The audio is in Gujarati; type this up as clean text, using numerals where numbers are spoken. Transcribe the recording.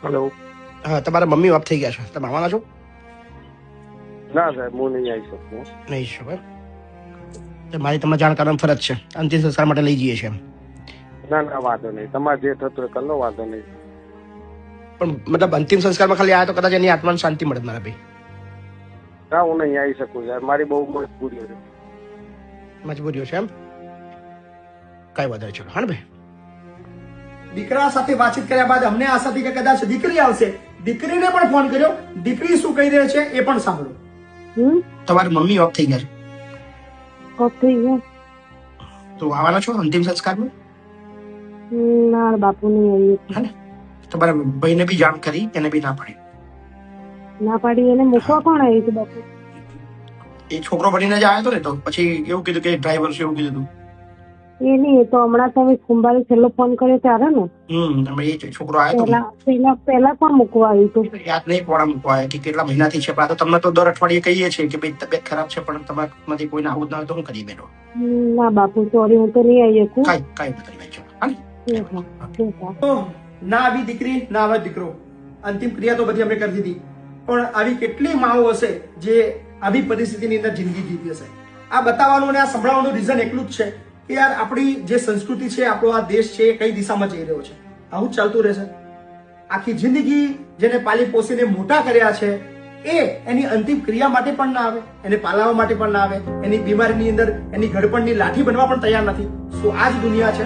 હેલો. હા, તમારા મમ્મી ઓફ થઈ ગયા છે, તમે આવવાના છો? ના સાહેબ, હું નહીં આવી શકું. નહીં શકો એમ? તો મારી તમને જાણ કરવાની ફરજ છે, અંતિમ સંસ્કાર માટે લઈ જઈએ છીએ એમ. ના ના, વાંધો નહીં, તમારે જે થતું હોય કરી લો, વાંધો નહીં. પણ મતલબ અંતિમ સંસ્કારમાં ખાલી આવ્યા તો કદાચ એની આત્માને શાંતિ મળે મારા ભાઈ. ના, હું નહીં આવી શકું યાર, મારી બહુ મજબૂરી છે. મજબૂરીઓ છે એમ? કઈ વધારે ચલો હા ને ભાઈ. દીકરા સાથે વાતચીત કર્યા બાદ અમને આશા હતી કે કદાચ દીકરી આવશે. દીકરીને પણ ફોન કર્યો, દીકરી શું કહી રહી છે એ પણ સાંભળો. તમારી મમ્મી ઓફ થઈ ગયા છે. ઓફ થઈ ગયા? તો આવવાના છો અંતિમ સંસ્કારમાં? ના બાપુ નહીં આવીએ. હા ને? તમારા ભાઈને બી જાણ કરી, એને બી ના પાડી. ના પાડી એને મૂકવા કોણ આવ્યું હતું બાપુ? એ છોકરો બનીને જ આવ્યો હતો ને, તો પછી એવું કીધું કે ડ્રાઈવર છે એવું કીધું. એ નહીં, એ તો હમણાં તમે સોમવારે છેલ્લો ફોન કર્યો ત્યારે ને. એ છોકરો આવ્યો હતો. પહેલા પણ મૂકવા આવ્યું હતું. યાદ નહીં કોણ મૂકવા આવ્યા કે કેટલા મહિનાથી છે. તો તમને તો દર અઠવાડિયે કહીએ છીએ કે ભાઈ તબિયત ખરાબ છે, પણ તમારામાંથી કોઈને આવું જ ના હોય તો હું કરી બેઠો. ના બાપુ સોરી, હું તો નહીં આવી શકું. કઈ ના આવી દીકરી ના આવે દીકરો. અંતિમ ક્રિયા તો બધી અમે કરી દીધી, પણ આવી કેટલી માઓ હશે જે આવી પરિસ્થિતિની અંદર જિંદગી જીતી હશે. આ બતાવવાનું અને આ સંભળાવવાનું રીઝન એટલું જ છે કે યાર આપણી જે સંસ્કૃતિ છે, આપણો આ દેશ છે, એ કઈ દિશામાં જઈ રહ્યો છે. આવું જ ચાલતું રહેશે. આખી જિંદગી જેને પાલી પોસીને મોટા કર્યા છે એ એની અંતિમ ક્રિયા માટે પણ ના આવે, એને પાલાવા માટે પણ ના આવે, એની બીમારીની અંદર એની ઘડપણની લાઠી બનવા પણ તૈયાર નથી. શું આ જ દુનિયા છે?